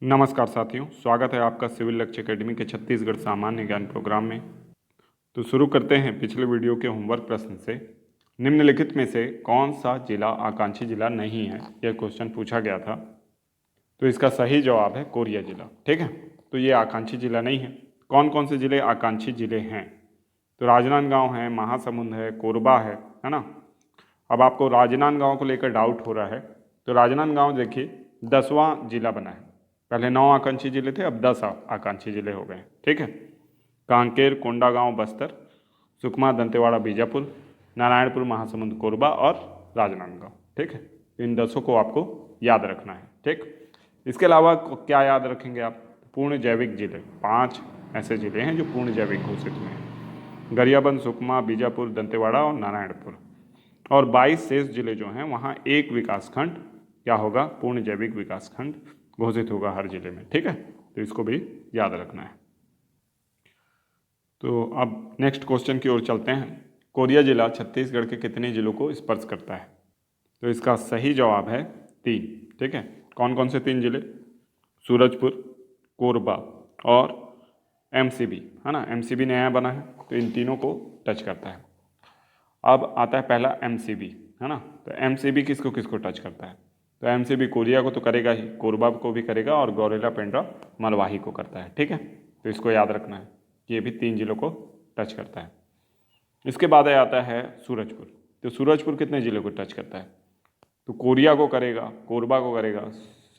नमस्कार साथियों, स्वागत है आपका सिविल लक्ष्य एकेडमी के छत्तीसगढ़ सामान्य ज्ञान प्रोग्राम में। तो शुरू करते हैं पिछले वीडियो के होमवर्क प्रश्न से। निम्नलिखित में से कौन सा जिला आकांक्षी जिला नहीं है, यह क्वेश्चन पूछा गया था। तो इसका सही जवाब है कोरिया जिला। ठीक है, तो ये आकांक्षी जिला नहीं है। कौन कौन से जिले आकांक्षी जिले हैं? तो राजनांदगांव है, महासमुंद है, कोरबा है ना। अब आपको राजनांदगांव को लेकर डाउट हो रहा है, तो राजनांदगांव देखिए 10वां जिला बना है। पहले 9 आकांक्षी जिले थे, अब 10 आकांक्षी जिले हो गए। ठीक है, कांकेर, कोंडागांव बस्तर, सुकमा दंतेवाड़ा बीजापुर, नारायणपुर महासमुंद कोरबा और राजनांदगांव। ठीक है, इन 10 को आपको याद रखना है। ठीक, इसके अलावा क्या याद रखेंगे आप? पूर्ण जैविक जिले, 5 ऐसे जिले हैं जो पूर्ण जैविक घोषित हुए हैं। गरियाबंद, सुकमा, बीजापुर, दंतेवाड़ा और नारायणपुर। और 22 शेष जिले जो हैं वहाँ एक विकासखंड क्या होगा? पूर्ण जैविक विकासखंड घोषित होगा हर जिले में। ठीक है, तो इसको भी याद रखना है। तो अब नेक्स्ट क्वेश्चन की ओर चलते हैं। कोरिया जिला छत्तीसगढ़ के कितने जिलों को स्पर्श करता है? तो इसका सही जवाब है 3। ठीक है, कौन कौन से 3 जिले? सूरजपुर, कोरबा और एमसीबी, है ना। एमसीबी नया बना है, तो इन तीनों को टच करता है। अब आता है पहला एमसीबी, है ना। तो एमसीबी किसको किसको टच करता है? तो एमसीबी कोरिया को तो करेगा ही, कोरबा को भी करेगा और गौरेला पेंड्रा मलवाही को करता है। ठीक है, तो इसको याद रखना है कि ये भी 3 जिलों को टच करता है। इसके बाद आता है सूरजपुर। तो सूरजपुर कितने जिले को टच करता है? तो कोरिया को करेगा, कोरबा को करेगा,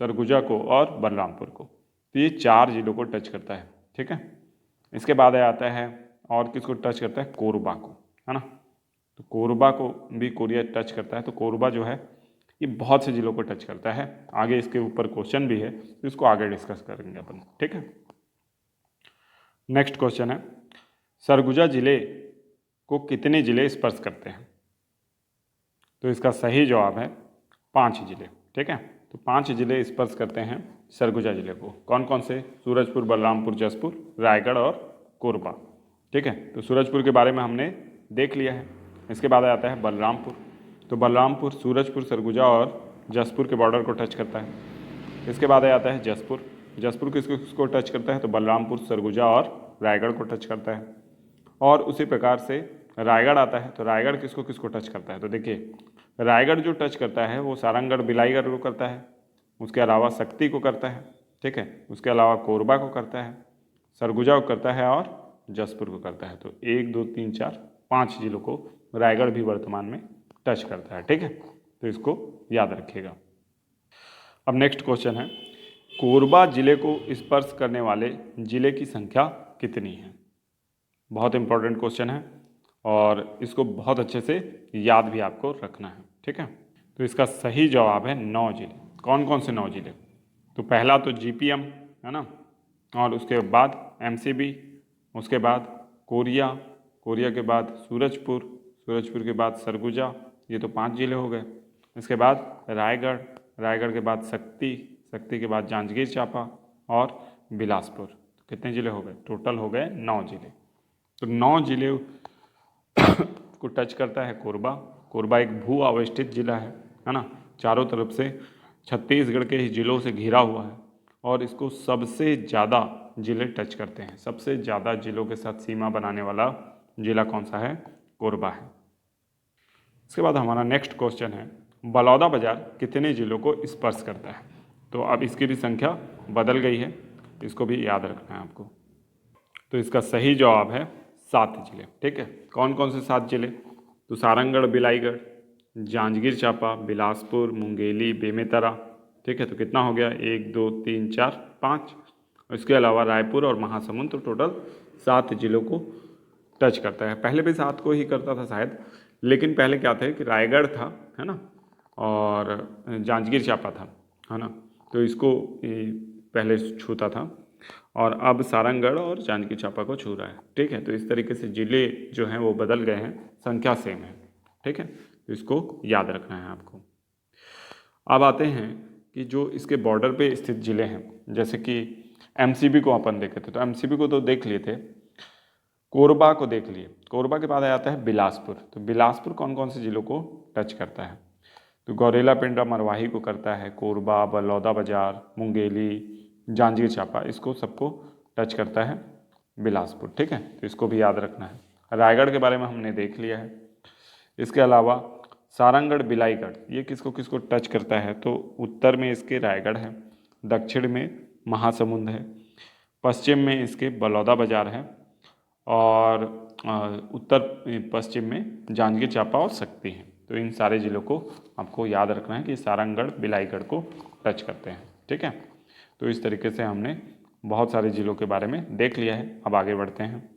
सरगुजा को और बलरामपुर को। तो ये 4 जिलों को टच करता है। ठीक है, इसके बाद आता है और किसको टच करता है? कोरबा को, है ना। तो कोरबा को भी कोरिया टच करता है। तो कोरबा जो है ये बहुत से जिलों को टच करता है। आगे इसके ऊपर क्वेश्चन भी है, तो इसको आगे डिस्कस करेंगे अपन। ठीक है, नेक्स्ट क्वेश्चन है, सरगुजा जिले को कितने जिले स्पर्श करते हैं? तो इसका सही जवाब है 5 जिले। ठीक है, तो 5 जिले स्पर्श करते हैं सरगुजा जिले को। कौन कौन से? सूरजपुर, बलरामपुर, जसपुर, रायगढ़ और कोरबा। ठीक है, तो सूरजपुर के बारे में हमने देख लिया है। इसके बाद आता है बलरामपुर। तो बलरामपुर सूरजपुर, सरगुजा और जसपुर के बॉर्डर को टच करता है। इसके बाद आता है जसपुर। जसपुर किसको किसको टच करता है? तो बलरामपुर, सरगुजा और रायगढ़ को टच करता है। और उसी प्रकार से रायगढ़ आता है। तो रायगढ़ किसको किसको टच करता है? तो देखिए, रायगढ़ जो टच करता है वो सारंगढ़, बिलाईगढ़ को करता है। उसके अलावा शक्ति को करता है। ठीक है, उसके अलावा कोरबा को करता है, सरगुजा को करता है और जसपुर को करता है। तो 1 2 3 4 5 जिलों को रायगढ़ भी वर्तमान में टच करता है। ठीक है, तो इसको याद रखिएगा। अब नेक्स्ट क्वेश्चन है, कोरबा जिले को स्पर्श करने वाले जिले की संख्या कितनी है? बहुत इंपॉर्टेंट क्वेश्चन है और इसको बहुत अच्छे से याद भी आपको रखना है। ठीक है, तो इसका सही जवाब है 9 जिले। कौन कौन से 9 जिले? तो पहला तो जीपीएम, है ना, और उसके बाद एमसीबी, उसके बाद कोरिया, कोरिया के बाद सूरजपुर, सूरजपुर के बाद सरगुजा, ये तो 5 जिले हो गए। इसके बाद रायगढ़, रायगढ़ के बाद शक्ति, शक्ति के बाद जांजगीर चांपा और बिलासपुर। तो कितने जिले हो गए? टोटल हो गए 9 जिले। तो 9 जिले को टच करता है कोरबा। कोरबा एक भू अवस्थित जिला है ना। चारों तरफ से छत्तीसगढ़ के ही जिलों से घिरा हुआ है और इसको सबसे ज़्यादा जिले टच करते हैं। सबसे ज़्यादा जिलों के साथ सीमा बनाने वाला जिला कौन सा है? कोरबा है। इसके बाद हमारा नेक्स्ट क्वेश्चन है, बलौदाबाजार कितने जिलों को स्पर्श करता है? तो अब इसकी भी संख्या बदल गई है, इसको भी याद रखना है आपको। तो इसका सही जवाब है 7 जिले। ठीक है, कौन कौन से 7 जिले? तो सारंगढ़, बिलाईगढ़, जांजगीर चांपा, बिलासपुर, मुंगेली, बेमेतरा। ठीक है, तो कितना हो गया? 1 2 3 4 5। इसके अलावा रायपुर और महासमुंद, तो टोटल 7 जिलों को टच करता है। पहले भी 7 को ही करता था शायद, लेकिन पहले क्या था कि रायगढ़ था, है ना, और जांजगीर चांपा था, है ना, तो इसको पहले छूता था और अब सारंगढ़ और जांजगीर चांपा को छू रहा है। ठीक है, तो इस तरीके से जिले जो हैं वो बदल गए हैं, संख्या सेम है। ठीक है, तो इसको याद रखना है आपको। अब आते हैं कि जो इसके बॉर्डर पे स्थित जिले हैं, जैसे कि एमसीबी को अपन देखे थे, तो एमसीबी को तो देख लिए थे, कोरबा को देख लिए। कोरबा के बाद आता है बिलासपुर। तो बिलासपुर कौन कौन से जिलों को टच करता है? तो गौरेला पेंड्रा मरवाही को करता है, कोरबा, बलौदाबाजार, मुंगेली, जांजगीर चांपा, इसको सबको टच करता है बिलासपुर। ठीक है, तो इसको भी याद रखना है। रायगढ़ के बारे में हमने देख लिया है। इसके अलावा सारंगढ़ बिलाईगढ़, ये किसको किसको टच करता है? तो उत्तर में इसके रायगढ़ है, दक्षिण में महासमुंद है, पश्चिम में इसके बलौदा बाजार है, और उत्तर पश्चिम में जांजगीर चांपा और शक्ति है। तो इन सारे ज़िलों को आपको याद रखना है कि सारंगढ़ बिलाईगढ़ को टच करते हैं। ठीक है, तो इस तरीके से हमने बहुत सारे ज़िलों के बारे में देख लिया है। अब आगे बढ़ते हैं।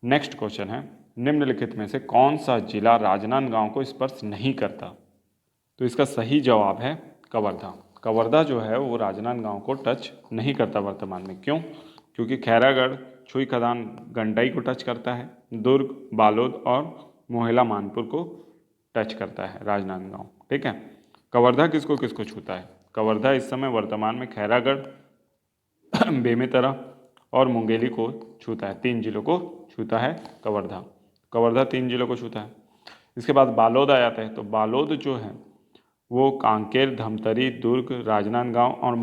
नेक्स्ट क्वेश्चन है, निम्नलिखित में से कौन सा जिला राजनांदगांव को स्पर्श नहीं करता? तो इसका सही जवाब है कवर्धा। कवर्धा जो है वो राजनांदगांव को टच नहीं करता वर्तमान में। क्यों? क्योंकि खैरागढ़, छुई खदान, गंडई को टच करता है, दुर्ग, बालोद और मोहला मानपुर को टच करता है राजनांदगांव। ठीक है, कवर्धा किसको किसको छूता है? कवर्धा इस समय वर्तमान में खैरागढ़, बेमेतरा और मुंगेली को छूता है। 3 जिलों को छूता है कवर्धा। कवर्धा 3 जिलों को छूता है। इसके बाद बालोद आ जाता है। तो बालोद जो है वो कांकेर, धमतरी, दुर्ग, राजनांदगांव और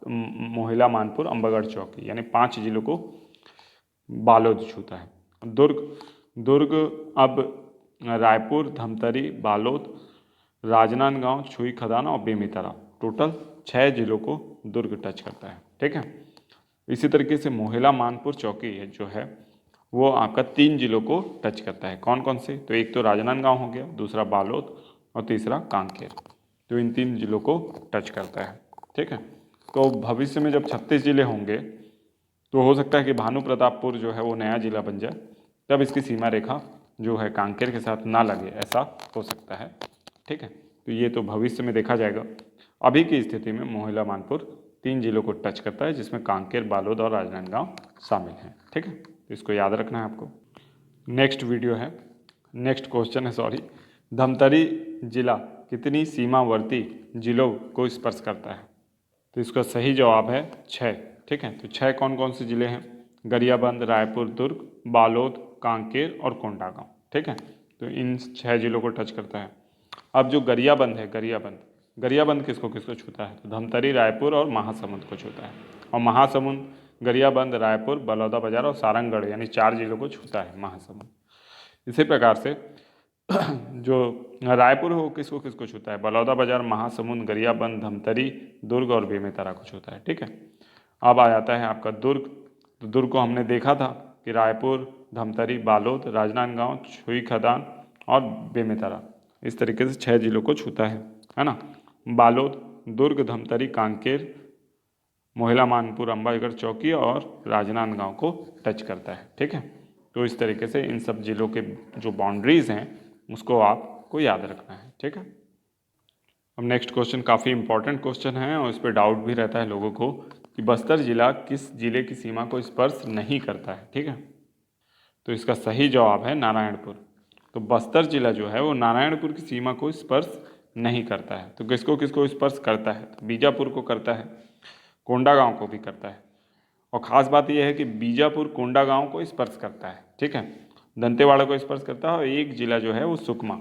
मोहला मानपुर, अंबागढ़ चौकी, यानी 5 जिलों को बालोद छूता है। दुर्ग अब रायपुर, धमतरी, बालोद, राजनांदगांव, छुई खदान और बेमेतरा, टोटल 6 जिलों को दुर्ग टच करता है। ठीक है, इसी तरीके से मोहला मानपुर चौकी है जो है वो आपका 3 जिलों को टच करता है। कौन कौन से? तो एक तो राजनांदगांव हो गया, दूसरा बालोद और तीसरा कांकेर। तो इन 3 जिलों को टच करता है। ठीक है, तो भविष्य में जब 36 जिले होंगे तो हो सकता है कि भानु प्रतापपुर जो है वो नया जिला बन जाए, तब इसकी सीमा रेखा जो है कांकेर के साथ ना लगे, ऐसा हो सकता है। ठीक है, तो ये तो भविष्य में देखा जाएगा। अभी की स्थिति में मोहला मानपुर 3 जिलों को टच करता है, जिसमें कांकेर, बालोद और राजनांदगांव शामिल हैं। ठीक है, तो इसको याद रखना है आपको। नेक्स्ट क्वेश्चन है, सॉरी, धमतरी जिला कितनी सीमावर्ती जिलों को स्पर्श करता है? तो इसका सही जवाब है 6। ठीक है, तो 6 कौन कौन से जिले हैं? गरियाबंद, रायपुर, दुर्ग, बालोद, कांकेर और कोंडागांव। ठीक है, तो इन 6 जिलों को टच करता है। अब जो गरियाबंद है, गरियाबंद किसको किसको छूता है? तो धमतरी, रायपुर और महासमुंद को छूता है। और महासमुंद गरियाबंद, रायपुर, बलौदा बाजार और सारंगढ़, यानी 4 जिलों को छूता है महासमुंद। इसी प्रकार से जो रायपुर है वो किसको किसको छूता है? बलौदा बाजार, महासमुंद, गरियाबंद, धमतरी, दुर्ग और बेमेतरा को छूता है। ठीक है, अब आ जाता है आपका दुर्ग। तो दुर्ग को हमने देखा था कि रायपुर, धमतरी, बालोद, राजनांदगांव, छुई खदान और बेमेतरा, इस तरीके से 6 जिलों को छूता है ना। बालोद, दुर्ग, धमतरी, कांकेर, मोहला मानपुर, अंबागढ़ चौकी और राजनांदगांव को टच करता है। ठीक है, तो इस तरीके से इन सब जिलों के जो बाउंड्रीज हैं उसको आपको याद रखना है। ठीक है, अब नेक्स्ट क्वेश्चन काफ़ी इंपॉर्टेंट क्वेश्चन है और इस पर डाउट भी रहता है लोगों को कि बस्तर जिला किस जिले की सीमा को स्पर्श नहीं करता है। ठीक है, तो इसका सही जवाब है नारायणपुर। तो बस्तर जिला जो है वो नारायणपुर की सीमा को स्पर्श नहीं करता है। तो किसको किसको स्पर्श करता है? तो बीजापुर को करता है, कोंडागांव को भी करता है, और ख़ास बात यह है कि बीजापुर कोंडागांव को स्पर्श करता है। ठीक है, दंतेवाड़ा को स्पर्श करता है और एक जिला जो है वो सुकमा।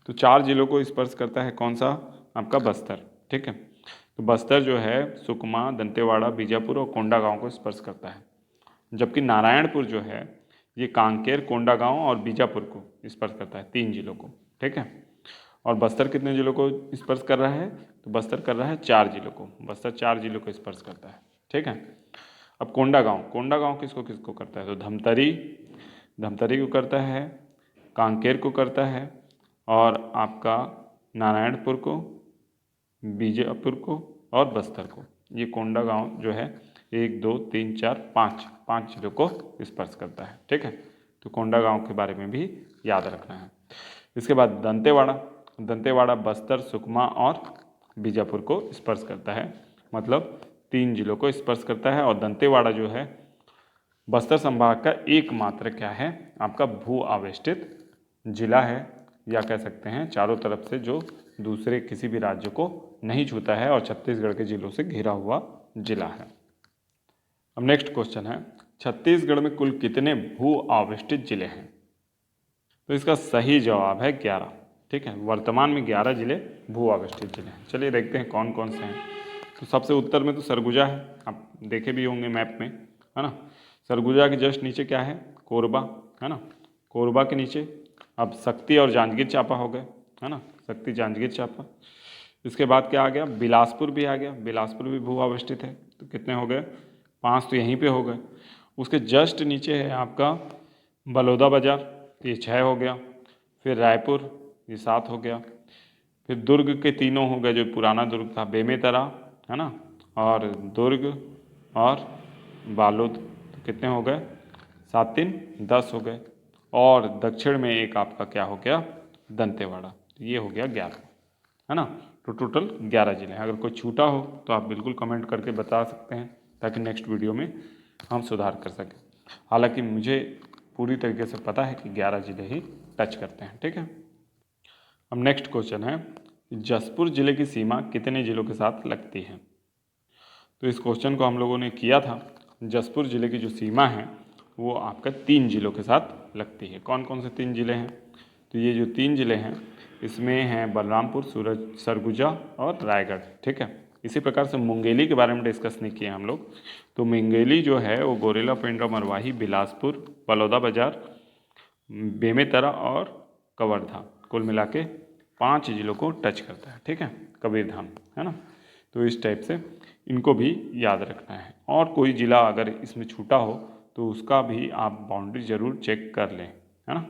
तो 4 जिलों को स्पर्श करता है कौन सा? आपका बस्तर। ठीक है, तो बस्तर जो है सुकमा, दंतेवाड़ा, बीजापुर और कोंडागांव को स्पर्श करता है, जबकि नारायणपुर जो है ये कांकेर, कोंडागांव और बीजापुर को स्पर्श करता है, 3 जिलों को। ठीक है, और बस्तर कितने जिलों को स्पर्श कर रहा है? तो बस्तर कर रहा है 4 जिलों को। बस्तर 4 जिलों को स्पर्श करता है। ठीक है, अब कोंडागांव किसको किसको करता है? तो धमतरी को करता है, कांकेर को करता है और आपका नारायणपुर को, बीजापुर को और बस्तर को। ये कोंडागांव जो है 1 2 3 4 5 जिलों को स्पर्श करता है। ठीक है, तो कोंडागांव के बारे में भी याद रखना है। इसके बाद दंतेवाड़ा बस्तर, सुकमा और बीजापुर को स्पर्श करता है, मतलब 3 जिलों को स्पर्श करता है। और दंतेवाड़ा जो है बस्तर संभाग का एकमात्र क्या है? आपका भू आवेष्टित जिला है, या कह सकते हैं चारों तरफ से जो दूसरे किसी भी राज्य को नहीं छूता है और छत्तीसगढ़ के जिलों से घिरा हुआ जिला है। अब नेक्स्ट क्वेश्चन है, छत्तीसगढ़ में कुल कितने भू आवेष्टित जिले हैं? तो इसका सही जवाब है 11। ठीक है, वर्तमान में 11 जिले भू आवेष्टित जिले हैं। चलिए देखते हैं कौन कौन से हैं। तो सबसे उत्तर में तो सरगुजा है, आप देखे भी होंगे मैप में, है ना। सरगुजा के जस्ट नीचे क्या है, कोरबा, है ना। कोरबा के नीचे अब शक्ति और जांजगीर चांपा हो गए, है ना, शक्ति जांजगीर चांपा। इसके बाद क्या आ गया, बिलासपुर भी आ गया, बिलासपुर भी भू अवस्थित है। तो कितने हो गए, 5 तो यहीं पे हो गए। उसके जस्ट नीचे है आपका बलौदा बाजार, ये 6 हो गया। फिर रायपुर, ये 7 हो गया। फिर दुर्ग के तीनों हो गए, जो पुराना दुर्ग था, बेमेतरा, है ना, और दुर्ग और बालोद। तो कितने हो गए, 7 3 10 हो गए। और दक्षिण में एक आपका क्या हो गया, दंतेवाड़ा। तो ये हो गया 11, है ना। तो टोटल 11 जिले हैं। अगर कोई छूटा हो तो आप बिल्कुल कमेंट करके बता सकते हैं, ताकि नेक्स्ट वीडियो में हम सुधार कर सकें। हालांकि मुझे पूरी तरीके से पता है कि 11 जिले ही टच करते हैं, ठीक है। अब नेक्स्ट क्वेश्चन है, जसपुर जिले की सीमा कितने जिलों के साथ लगती है। तो इस क्वेश्चन को हम लोगों ने किया था। जसपुर जिले की जो सीमा है वो आपका 3 जिलों के साथ लगती है। कौन कौन से 3 जिले हैं, तो ये जो 3 जिले हैं इसमें हैं बलरामपुर, सरगुजा और रायगढ़, ठीक है। इसी प्रकार से मुंगेली के बारे में डिस्कस नहीं किए हम लोग। तो मुंगेली जो है वो गोरेला, पेंड्रा, मरवाही, बिलासपुर, बलौदा बाजार, बेमेतरा और कवर्धा, कुल मिला के 5 जिलों को टच करता है, ठीक है, कबीरधाम, है ना। तो इस टाइप से इनको भी याद रखना है। और कोई ज़िला अगर इसमें छूटा हो तो उसका भी आप बाउंड्री ज़रूर चेक कर लें, है ना।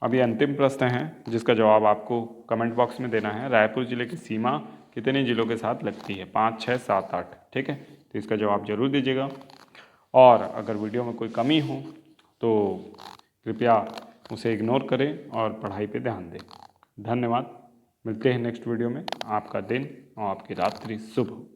अभी अंतिम प्रश्न है जिसका जवाब आपको कमेंट बॉक्स में देना है। रायपुर जिले की सीमा कितने जिलों के साथ लगती है, 5 6 7 8, ठीक है। तो इसका जवाब जरूर दीजिएगा। और अगर वीडियो में कोई कमी हो तो कृपया उसे इग्नोर करें और पढ़ाई पे ध्यान दें। धन्यवाद। मिलते हैं नेक्स्ट वीडियो में। आपका दिन और आपकी रात्रि शुभ हो।